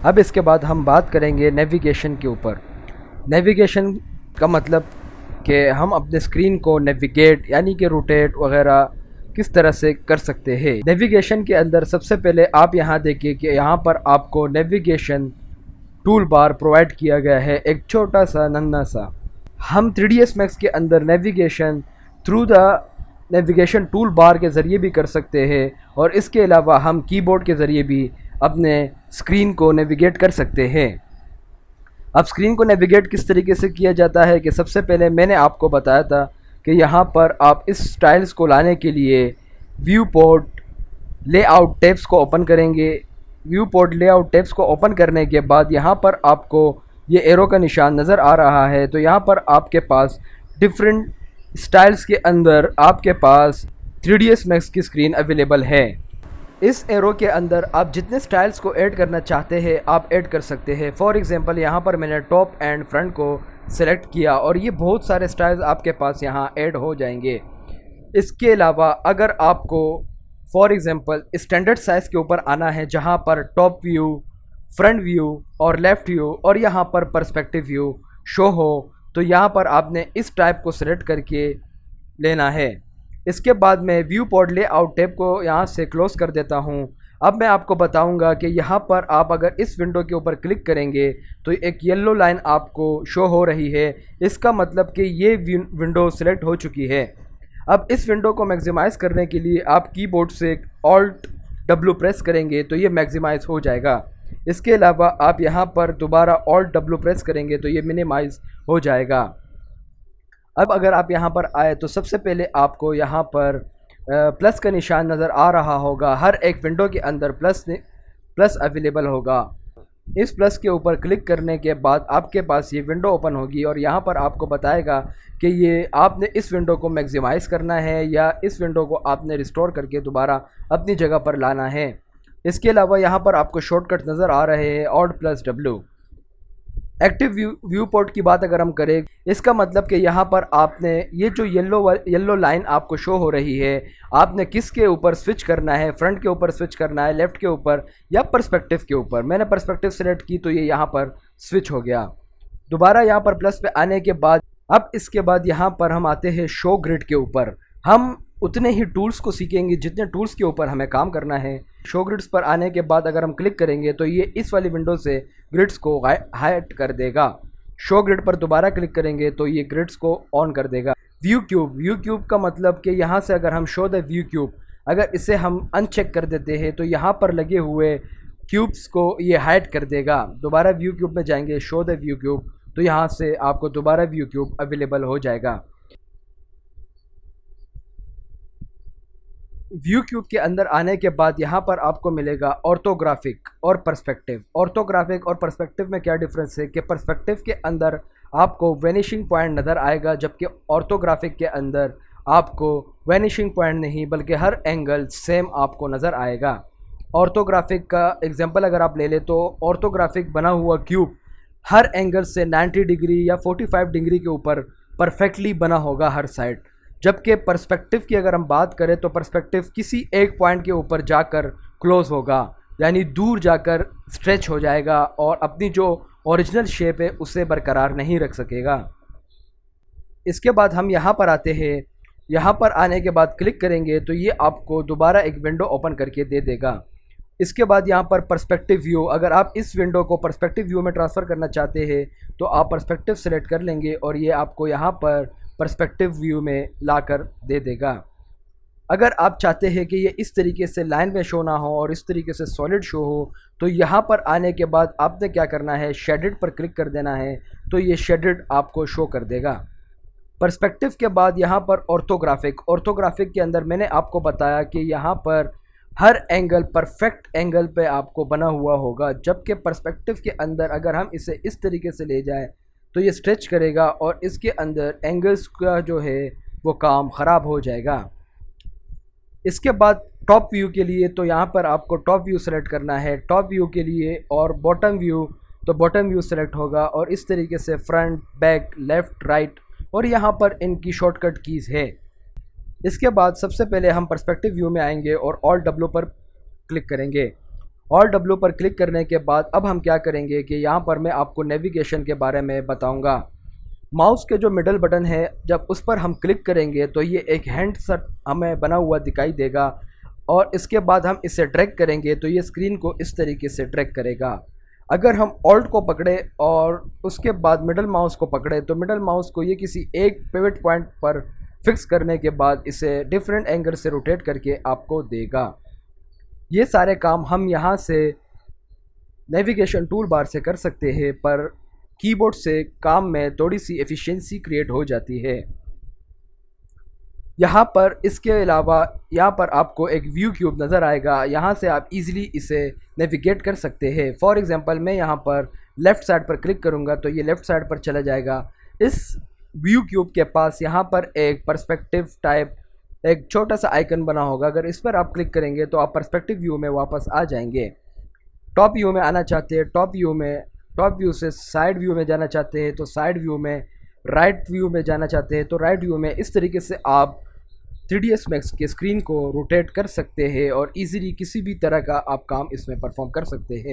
अब इसके बाद हम बात करेंगे नेविगेशन के ऊपर। नेविगेशन का मतलब कि हम अपने स्क्रीन को नेविगेट यानी कि रोटेट वगैरह किस तरह से कर सकते हैं। नेविगेशन के अंदर सबसे पहले आप यहाँ देखिए कि यहाँ पर आपको नेविगेशन टूल बार प्रोवाइड किया गया है, एक छोटा सा नन्हा सा। हम 3ds Max के अंदर navigation through the navigation tool bar के ज़रिए भी कर सकते हैं और इसके अलावा हम कीबोर्ड के ज़रिए भी अपने स्क्रीन को नेविगेट कर सकते हैं। अब स्क्रीन को नेविगेट किस तरीके से किया जाता है कि सबसे पहले मैंने आपको बताया था कि यहाँ पर आप इस स्टाइल्स को लाने के लिए व्यू पोर्ट लेआउट टैब्स को ओपन करेंगे। व्यू पोर्ट लेआउट टैब्स को ओपन करने के बाद यहाँ पर आपको ये एरो का निशान नज़र आ रहा है, तो यहाँ पर आपके पास डिफरेंट स्टाइल्स के अंदर आपके पास 3ds Max की स्क्रीन अवेलेबल है। इस एरो के अंदर आप जितने स्टाइल्स को ऐड करना चाहते हैं आप ऐड कर सकते हैं। फॉर एग्जांपल यहाँ पर मैंने टॉप एंड फ्रंट को सिलेक्ट किया और ये बहुत सारे स्टाइल्स आपके पास यहाँ ऐड हो जाएंगे। इसके अलावा अगर आपको फॉर एग्जांपल स्टैंडर्ड साइज़ के ऊपर आना है जहाँ पर टॉप व्यू, फ्रंट व्यू और लेफ़्ट व्यू और यहाँ पर पर्सपेक्टिव व्यू शो हो, तो यहाँ पर आपने इस टाइप को सिलेक्ट करके लेना है। इसके बाद मैं व्यू पोर्ट लेआउट टैब को यहाँ से क्लोज़ कर देता हूँ। अब मैं आपको बताऊँगा कि यहाँ पर आप अगर इस विंडो के ऊपर क्लिक करेंगे तो एक येलो लाइन आपको शो हो रही है। इसका मतलब कि ये विंडो सिलेक्ट हो चुकी है। अब इस विंडो को मैक्सिमाइज़ करने के लिए आप कीबोर्ड से Alt W प्रेस करेंगे तो ये मैक्सिमाइज़ हो जाएगा। इसके अलावा आप यहाँ पर दोबारा Alt W प्रेस करेंगे तो ये मिनिमाइज़ हो जाएगा। अब अगर आप यहाँ पर आए तो सबसे पहले आपको यहाँ पर प्लस का निशान नज़र आ रहा होगा। हर एक विंडो के अंदर प्लस अवेलेबल होगा। इस प्लस के ऊपर क्लिक करने के बाद आपके पास ये विंडो ओपन होगी और यहाँ पर आपको बताएगा कि ये आपने इस विंडो को मैक्सिमाइज़ करना है या इस विंडो को आपने रिस्टोर करके दोबारा अपनी जगह पर लाना है। इसके अलावा यहाँ पर आपको शॉर्टकट नज़र आ रहे हैं Alt+W। एक्टिव व्यू पोर्ट की बात अगर हम करें, इसका मतलब कि यहाँ पर आपने ये जो येलो लाइन आपको शो हो रही है, आपने किस के ऊपर स्विच करना है, फ्रंट के ऊपर स्विच करना है, लेफ़्ट के ऊपर या पर्सपेक्टिव के ऊपर। मैंने पर्सपेक्टिव सेलेक्ट की तो ये यहाँ पर स्विच हो गया। दोबारा यहाँ पर प्लस पे आने के बाद अब इसके बाद यहाँ पर हम आते हैं शो ग्रिड के ऊपर। हम उतने ही टूल्स को सीखेंगे जितने टूल्स के ऊपर हमें काम करना है। शो ग्रिड्स पर आने के बाद अगर हम क्लिक करेंगे तो ये इस वाली विंडो से ग्रिड्स को हाइड कर देगा। शो ग्रिड पर दोबारा क्लिक करेंगे तो ये ग्रिड्स को ऑन कर देगा। व्यू क्यूब का मतलब कि यहाँ से अगर हम शो द व्यू क्यूब, अगर इसे हम अनचेक कर देते हैं तो यहाँ पर लगे हुए क्यूब्स को ये हाइड कर देगा। दोबारा व्यू क्यूब में जाएंगे, शो द व्यू क्यूब, तो यहाँ से आपको दोबारा व्यू क्यूब अवेलेबल हो जाएगा। व्यू क्यूब के अंदर आने के बाद यहाँ पर आपको मिलेगा ऑर्थोग्राफिक और पर्सपेक्टिव। ऑर्थोग्राफिक और पर्सपेक्टिव में क्या डिफरेंस है कि पर्सपेक्टिव के अंदर आपको वैनिशिंग पॉइंट नज़र आएगा, जबकि ऑर्थोग्राफिक के अंदर आपको वैनिशिंग पॉइंट नहीं बल्कि हर एंगल सेम आपको नज़र आएगा। ऑर्थोग्राफिक का एग्जांपल अगर आप ले लें तो ऑर्थोग्राफिक बना हुआ क्यूब हर एंगल से 90 डिग्री या 45 डिग्री के ऊपर परफेक्टली बना होगा हर साइड, जबकि पर्सपेक्टिव की अगर हम बात करें तो पर्सपेक्टिव किसी एक पॉइंट के ऊपर जाकर क्लोज़ होगा, यानी दूर जाकर स्ट्रेच हो जाएगा और अपनी जो ओरिजिनल शेप है उसे बरकरार नहीं रख सकेगा। इसके बाद हम यहाँ पर आते हैं। यहाँ पर आने के बाद क्लिक करेंगे तो ये आपको दोबारा एक विंडो ओपन करके दे देगा। इसके बाद यहाँ पर पर्सपेक्टिव व्यू, अगर आप इस विंडो को पर्सपेक्टिव व्यू में ट्रांसफ़र करना चाहते हैं तो आप पर्सपेक्टिव सेलेक्ट कर लेंगे और ये आपको यहाँ पर पर्सपेक्टिव व्यू में लाकर दे देगा। अगर आप चाहते हैं कि ये इस तरीके से लाइन में शो ना हो और इस तरीके से सॉलिड शो हो तो यहाँ पर आने के बाद आपने क्या करना है, शेडेड पर क्लिक कर देना है तो ये शेडेड आपको शो कर देगा। पर्सपेक्टिव के बाद यहाँ पर ऑर्थोग्राफिक के अंदर मैंने आपको बताया कि यहाँ पर हर एंगल परफेक्ट एंगल पे आपको बना हुआ होगा, जबकि पर्सपेक्टिव के अंदर अगर हम इसे इस तरीके से ले जाएं तो ये स्ट्रेच करेगा और इसके अंदर एंगल्स का जो है वो काम ख़राब हो जाएगा। इसके बाद टॉप व्यू के लिए तो यहाँ पर आपको टॉप व्यू सेलेक्ट करना है टॉप व्यू के लिए, और बॉटम व्यू तो बॉटम व्यू सेलेक्ट होगा और इस तरीके से फ्रंट, बैक, लेफ़्ट, राइट और यहाँ पर इनकी शॉर्टकट कीज़ है। इसके बाद सबसे पहले हम पर्सपेक्टिव व्यू में आएंगे और Alt W पर क्लिक करेंगे। Alt W पर क्लिक करने के बाद अब हम क्या करेंगे कि यहाँ पर मैं आपको नेविगेशन के बारे में बताऊँगा। माउस के जो मिडल बटन है, जब उस पर हम क्लिक करेंगे तो ये एक हैंड सा हमें बना हुआ दिखाई देगा, और इसके बाद हम इसे ड्रैग करेंगे तो ये स्क्रीन को इस तरीके से ड्रैग करेगा। अगर हम ऑल्ट को पकड़े और उसके बाद मिडल माउस को पकड़े तो मिडल माउस को ये किसी एक पिवट पॉइंट पर फिक्स करने के बाद इसे डिफरेंट एंगल से रोटेट करके आपको देगा। ये सारे काम हम यहाँ से नेविगेशन टूल बार से कर सकते हैं, पर कीबोर्ड से काम में थोड़ी सी एफिशिएंसी क्रिएट हो जाती है। यहाँ पर इसके अलावा यहाँ पर आपको एक व्यू क्यूब नज़र आएगा, यहाँ से आप इजीली इसे नेविगेट कर सकते हैं। फॉर एग्जांपल मैं यहाँ पर लेफ़्ट साइड पर क्लिक करूँगा तो ये लेफ़्ट साइड पर चला जाएगा। इस व्यू क्यूब के पास यहाँ पर एक पर्सपेक्टिव टाइप एक छोटा सा आइकन बना होगा, अगर इस पर आप क्लिक करेंगे तो आप पर्सपेक्टिव व्यू में वापस आ जाएंगे। टॉप व्यू में आना चाहते हैं, टॉप व्यू से साइड व्यू में जाना चाहते हैं तो साइड व्यू में, राइट व्यू में जाना चाहते हैं तो राइट व्यू में। इस तरीके से आप 3ds Max के स्क्रीन को रोटेट कर सकते हैं और इजीली किसी भी तरह का आप काम इसमें परफॉर्म कर सकते हैं।